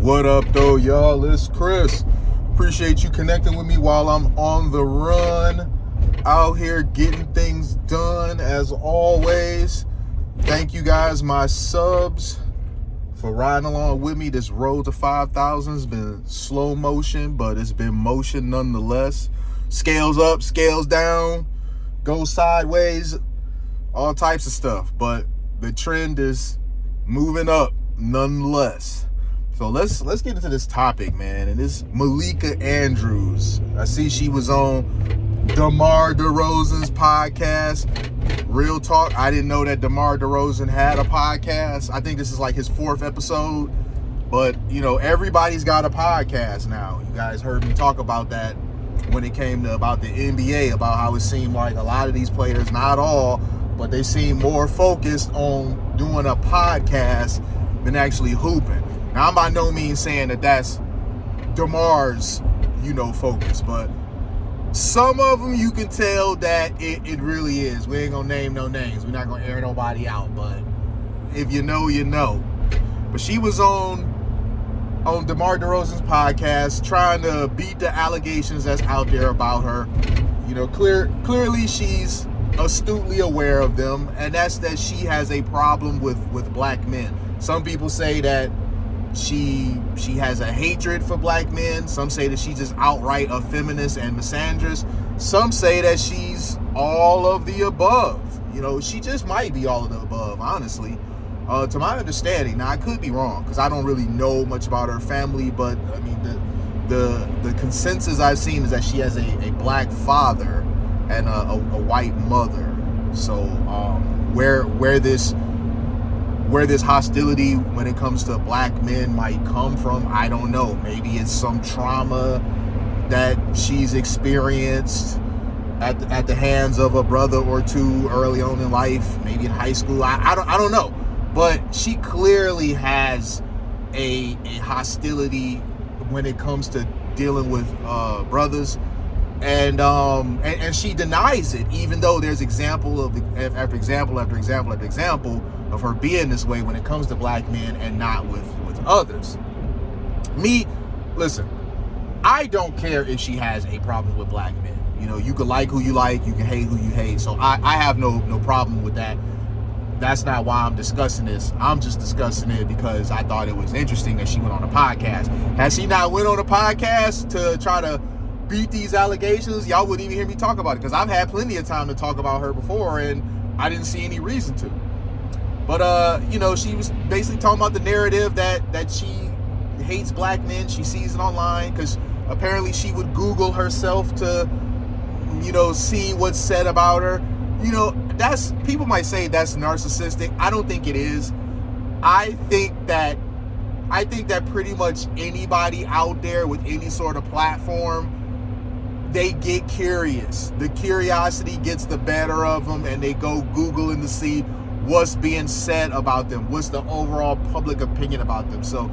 What up, though, y'all? It's Chris. Appreciate you connecting with me while I'm on the run. Out here getting things done, as always. Thank you guys, my subs, for riding along with me. This road to 5,000 has been slow motion, but it's been motion nonetheless. Scales up, scales down, goes sideways, all types of stuff. But the trend is moving up nonetheless. So let's get into this topic, man. And it's Malika Andrews. I see she was on DeMar DeRozan's podcast. Real talk, I didn't know that DeMar DeRozan had a podcast. I think this is like his 4th episode. But, you know, everybody's got a podcast now. You guys heard me talk about that when it came to about the NBA, about how it seemed like a lot of these players, not all, but they seem more focused on doing a podcast than actually hooping. Now, I'm by no means saying that that's DeMar's, focus, but some of them you can tell that it really is. We ain't gonna name no names. We're not gonna air nobody out, but if you know, you know. But she was on DeMar DeRozan's podcast trying to beat the allegations that's out there about her. Clearly she's astutely aware of them, and that's that she has a problem with black men. Some people say that she has a hatred for black men. Some say that she's just outright a feminist and misandrist. Some say that she's all of the above. She just might be all of the above, honestly. To my understanding, now I could be wrong because I don't really know much about her family, but I mean the consensus I've seen is that she has a black father and a white mother. So where this hostility when it comes to black men might come from, I don't know. Maybe it's some trauma that she's experienced at the hands of a brother or two early on in life, maybe in high school. I don't know. But she clearly has a hostility when it comes to dealing with brothers, and she denies it, even though there's example after example after example after example of her being this way when it comes to black men and not with others. Listen, I don't care if she has a problem with black men. You can like who you like, you can hate who you hate. So I have no problem with that. That's not why I'm discussing this. I'm just discussing it because I thought it was interesting that she went on a podcast. Had she not went on a podcast to try to beat these allegations, y'all wouldn't even hear me talk about it, because I've had plenty of time to talk about her before and I didn't see any reason to. But, she was basically talking about the narrative that she hates black men. She sees it online because apparently she would Google herself to, see what's said about her. People might say that's narcissistic. I don't think it is. I think that pretty much anybody out there with any sort of platform, they get curious. The curiosity gets the better of them, and they go Googling to see what's being said about them, what's the overall public opinion about them. So,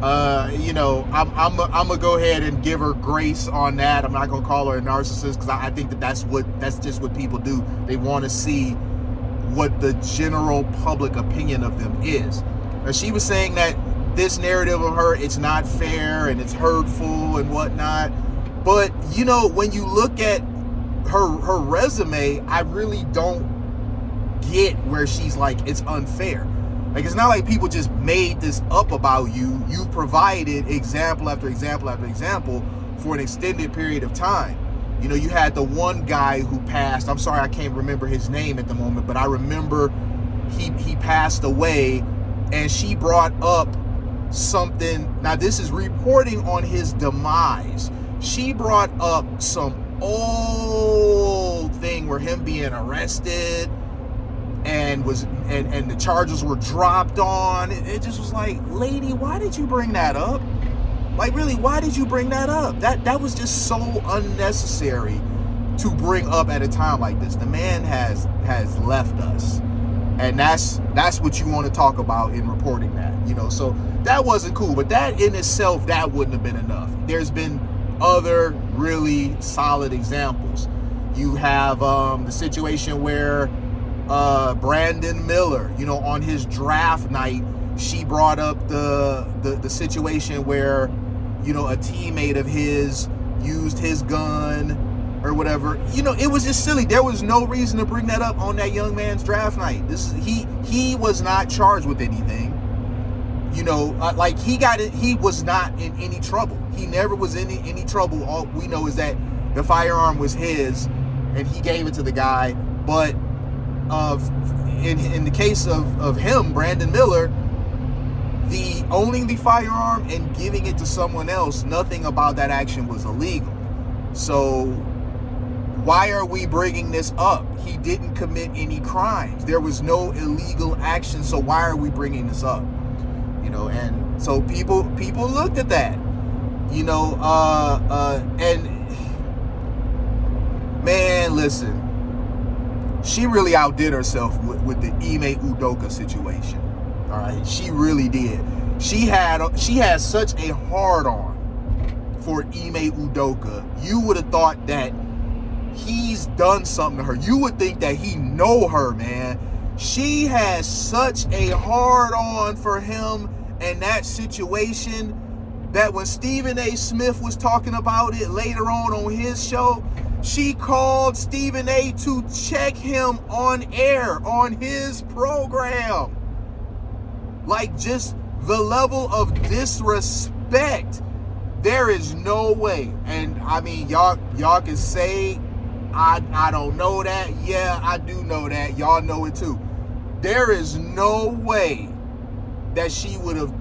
I'm gonna go ahead and give her grace on that. I'm not gonna call her a narcissist because I think that's just what people do. They want to see what the general public opinion of them is. Now, she was saying that this narrative of her, it's not fair and it's hurtful and whatnot. But when you look at her resume, I really don't get where she's like, it's unfair. Like, it's not like people just made this up about you. You've provided example after example after example for an extended period of time. You had the one guy who passed. I'm sorry, I can't remember his name at the moment, but I remember he passed away, and she brought up something. Now, this is reporting on his demise. She brought up some old thing where him being arrested and the charges were dropped on. It just was like, lady, why did you bring that up? Like, really, why did you bring that up? That was just so unnecessary to bring up at a time like this. The man has left us, and that's what you want to talk about in reporting that. So that wasn't cool. But that in itself, that wouldn't have been enough. There's been other really solid examples. You have the situation where Brandon Miller, on his draft night, she brought up the situation where, you know, a teammate of his used his gun or whatever. You know, it was just silly. There was no reason to bring that up on that young man's draft night. He was not charged with anything. You know, like he was not in any trouble. He never was in any trouble. All we know is that the firearm was his and he gave it to the guy. But in the case of him, Brandon Miller, owning the firearm and giving it to someone else, nothing about that action was illegal. So why are we bringing this up? He didn't commit any crimes. There was no illegal action. So why are we bringing this up? You know, and so people looked at that, you know, and man, listen, she really outdid herself with the Ime Udoka situation. All right, she really did. She had such a hard on for Ime Udoka. You would have thought that he's done something to her. You would think that he know her, man. She has such a hard on for him and that situation that when Stephen A. Smith was talking about it later on his show, she called Stephen A. to check him on air on his program. Like, just the level of disrespect. There is no way. And I mean, y'all can say I don't know that. Yeah, I do know that. Y'all know it too. There is no way that she would have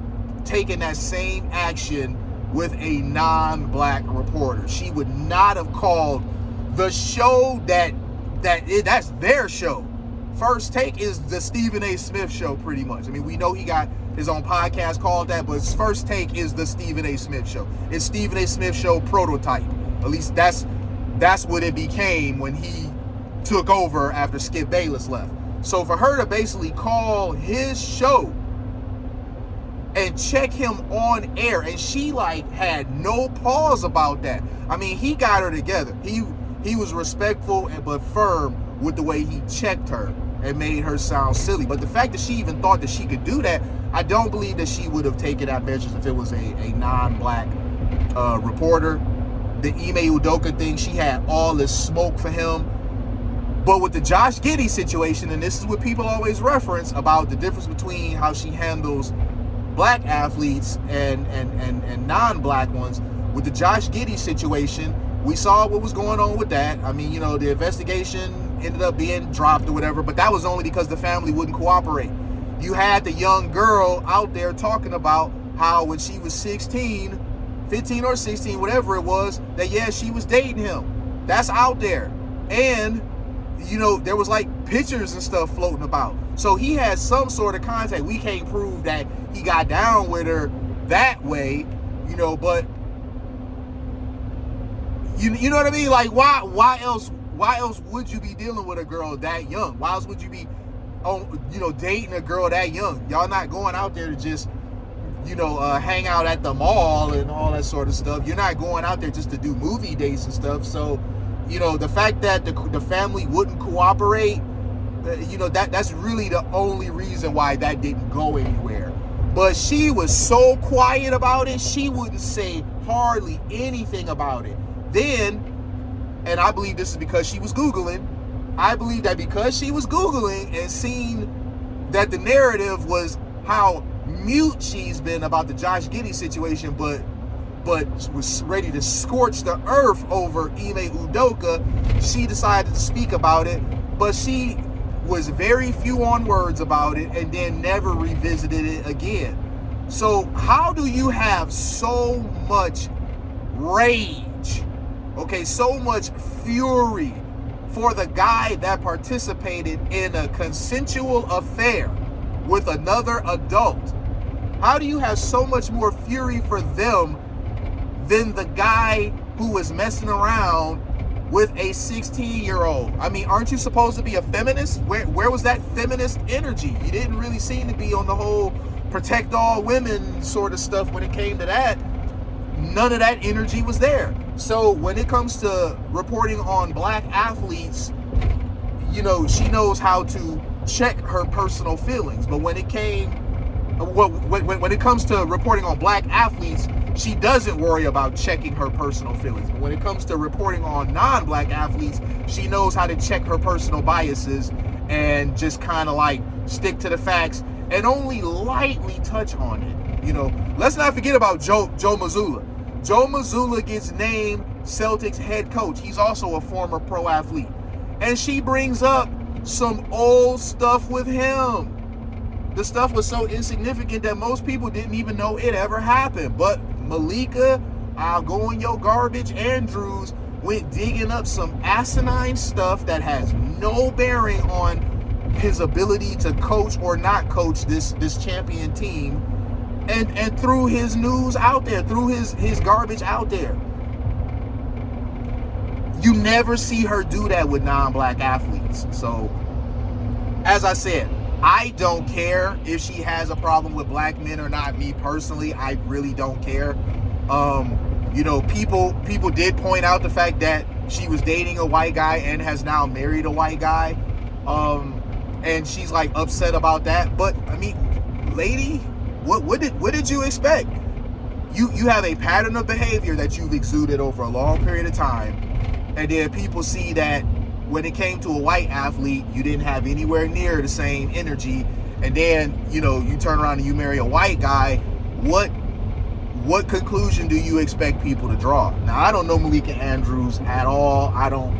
taken that same action with a non-black reporter. She would not have called the show that's their show. First Take is the Stephen A. Smith show, pretty much. I mean, we know he got his own podcast called that, but his First Take is the Stephen A. Smith show. It's Stephen A. Smith show prototype. At least that's what it became when he took over after Skip Bayless left. So for her to basically call his show and check him on air, and she like had no pause about that. I mean, he got her together. He was respectful but firm with the way he checked her and made her sound silly. But the fact that she even thought that she could do that, I don't believe that she would have taken that measures if it was a non-black reporter. The Ime Udoka thing, she had all this smoke for him. But with the Josh Giddy situation, and this is what people always reference about the difference between how she handles black athletes and non-black ones. With the Josh Giddy situation, we saw what was going on with that. I mean, you know, the investigation ended up being dropped or whatever, but that was only because the family wouldn't cooperate. You had the young girl out there talking about how when she was 15 or 16, whatever it was, that yeah, she was dating him. That's out there. And you know, there was like pictures and stuff floating about. So he had some sort of contact. We can't prove that he got down with her that way, you know, but you know what I mean? Like, why else would you be dealing with a girl that young? Why else would you be dating a girl that young? Y'all not going out there to just, hang out at the mall and all that sort of stuff. You're not going out there just to do movie dates and stuff. So, the fact that the family wouldn't cooperate, that's really the only reason why that didn't go anywhere. But she was so quiet about it, she wouldn't say hardly anything about it. Then, and I believe this is because she was Googling, I believe that because she was Googling and seen that the narrative was how mute she's been about the Josh Giddy situation, but was ready to scorch the earth over Ime Udoka, she decided to speak about it, but she was very few on words about it and then never revisited it again. So how do you have so much rage, so much fury for the guy that participated in a consensual affair with another adult? How do you have so much more fury for them than the guy who was messing around with a 16-year-old? I mean, aren't you supposed to be a feminist? Where was that feminist energy? You didn't really seem to be on the whole protect all women sort of stuff when it came to that. None of that energy was there. So when it comes to reporting on black athletes, she knows how to check her personal feelings. But when it came when it comes to reporting on black athletes, she doesn't worry about checking her personal feelings. But when it comes to reporting on non-black athletes, she knows how to check her personal biases and just kind of like stick to the facts and only lightly touch on it. You know, let's not forget about Joe Mazzulla. Joe Mazzulla gets named Celtics head coach. He's also a former pro athlete. And she brings up some old stuff with him. The stuff was so insignificant that most people didn't even know it ever happened. But Malika, I'll go in your garbage, Andrews, went digging up some asinine stuff that has no bearing on his ability to coach or not coach this champion team, and threw his news out there, threw his garbage out there. You never see her do that with non-black athletes. So, as I said, I don't care if she has a problem with black men or not. Me personally, I really don't care. You know, people did point out the fact that she was dating a white guy and has now married a white guy. And she's like upset about that. But I mean, lady, what did you expect? You have a pattern of behavior that you've exuded over a long period of time, and then people see that when it came to a white athlete, you didn't have anywhere near the same energy, and then, you know, you turn around and you marry a white guy. What conclusion do you expect people to draw? Now, I don't know Malika Andrews at all. I don't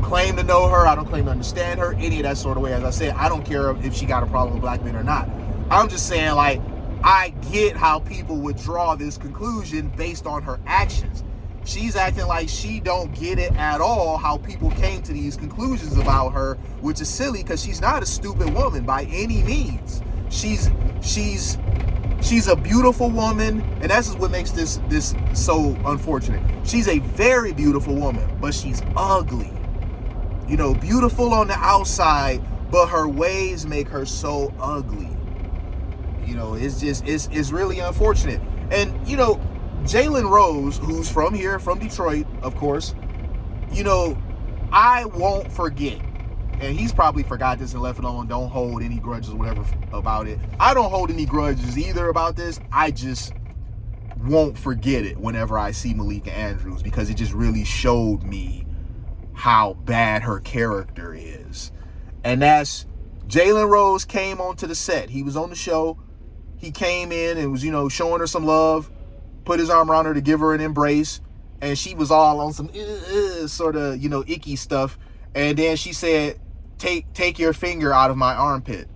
claim to know her. I don't claim to understand her any of that sort of way. As I said, I don't care if she got a problem with black men or not. I'm just saying, like, I get how people would draw this conclusion based on her actions. She's acting like she don't get it at all how people came to these conclusions about her, which is silly because she's not a stupid woman by any means. She's a beautiful woman, and that's what makes this so unfortunate. She's a very beautiful woman, but she's ugly. You know, beautiful on the outside, but her ways make her so ugly. You know, it's really unfortunate. And, you know, Jalen Rose, who's from here, from Detroit, of course, you know, I won't forget. And he's probably forgot this and left it on. Don't hold any grudges or whatever about it. I don't hold any grudges either about this. I just won't forget it whenever I see Malika Andrews, because it just really showed me how bad her character is. And that's Jalen Rose came onto the set. He was on the show. He came in and was, you know, showing her some love, put his arm around her to give her an embrace, and she was all on some sort of, you know, icky stuff. And then she said, take your finger out of my armpit.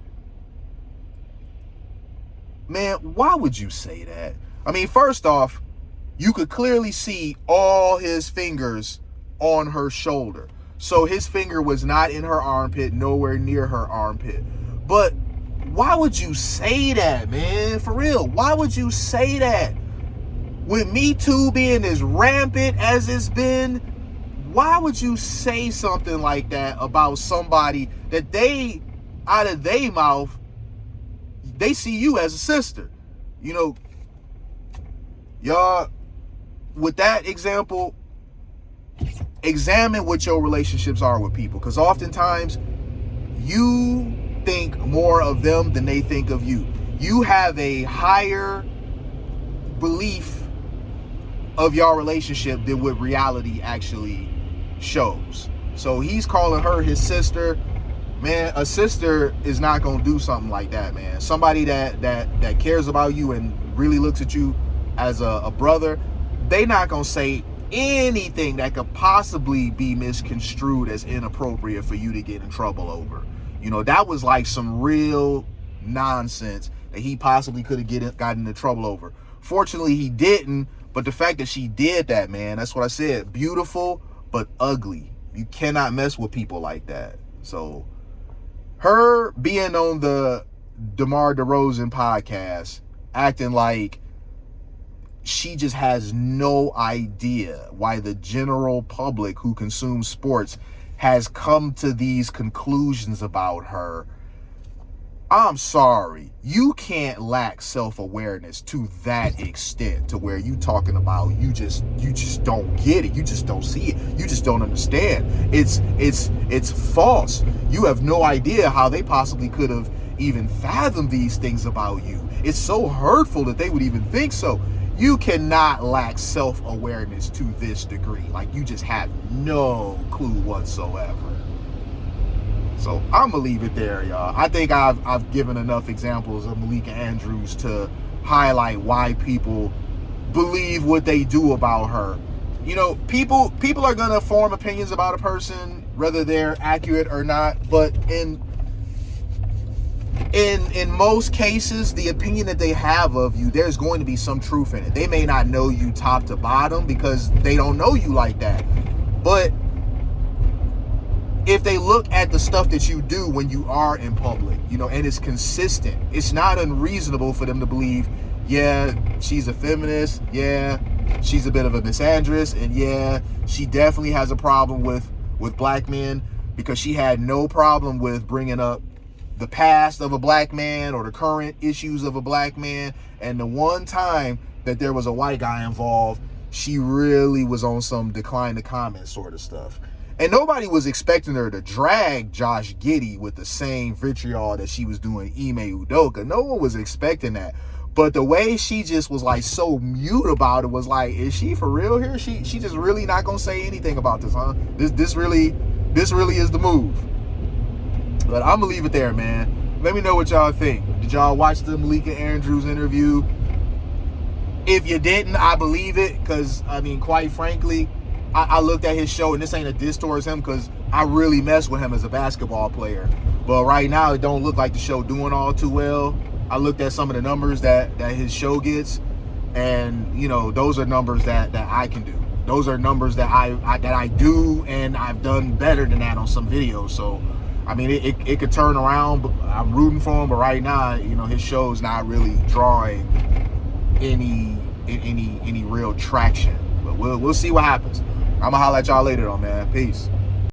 Man, why would you say that? I mean, first off, you could clearly see all his fingers on her shoulder. So his finger was not in her armpit, nowhere near her armpit. But why would you say that, man? For real, why would you say that? With Me Too being as rampant as it's been, why would you say something like that about somebody that they, out of their mouth, they see you as a sister? You know, y'all, with that example, examine what your relationships are with people, because oftentimes you think more of them than they think of you. You have a higher belief of your relationship than what reality actually shows. So he's calling her his sister. Man, a sister is not gonna do something like that, man. Somebody that cares about you and really looks at you as a brother, they not gonna say anything that could possibly be misconstrued as inappropriate for you to get in trouble over. You know, that was like some real nonsense that he possibly could have gotten into trouble over. Fortunately, he didn't. But the fact that she did that, man, that's what I said. Beautiful, but ugly. You cannot mess with people like that. So her being on the DeMar DeRozan podcast, acting like she just has no idea why the general public who consumes sports has come to these conclusions about her. I'm sorry, you can't lack self-awareness to that extent, to where you talking about you just don't get it, you just don't see it, you just don't understand. It's false. You have no idea how they possibly could have even fathom these things about you. It's so hurtful that they would even think so. You cannot lack self-awareness to this degree. Like, you just have no clue whatsoever. So I'm gonna leave it there, y'all. I think I've given enough examples of Malika Andrews to highlight why people believe what they do about her. You know, people are gonna form opinions about a person, whether they're accurate or not. But in most cases, the opinion that they have of you, there's going to be some truth in it. They may not know you top to bottom because they don't know you like that. But if they look at the stuff that you do when you are in public, you know, and it's consistent, it's not unreasonable for them to believe, yeah, she's a feminist, yeah, she's a bit of a misandrist, and yeah, she definitely has a problem with black men, because she had no problem with bringing up the past of a black man or the current issues of a black man. And the one time that there was a white guy involved, she really was on some decline to comment sort of stuff. And nobody was expecting her to drag Josh Giddy with the same vitriol that she was doing Ime Udoka. No one was expecting that. But the way she just was like so mute about it was like, is she for real here? She just really not gonna say anything about this, huh? This really is the move. But I'm gonna leave it there, man. Let me know what y'all think. Did y'all watch the Malika Andrews interview? If you didn't, I believe it, because I mean, quite frankly, I looked at his show, and this ain't a diss towards him, because I really mess with him as a basketball player. But right now, it don't look like the show doing all too well. I looked at some of the numbers that his show gets, and you know, those are numbers that I can do. Those are numbers that I do, and I've done better than that on some videos. So, I mean, it could turn around. But I'm rooting for him. But right now, you know, his show's not really drawing any real traction. But we'll see what happens. I'm gonna holler at y'all later, though, man. Peace.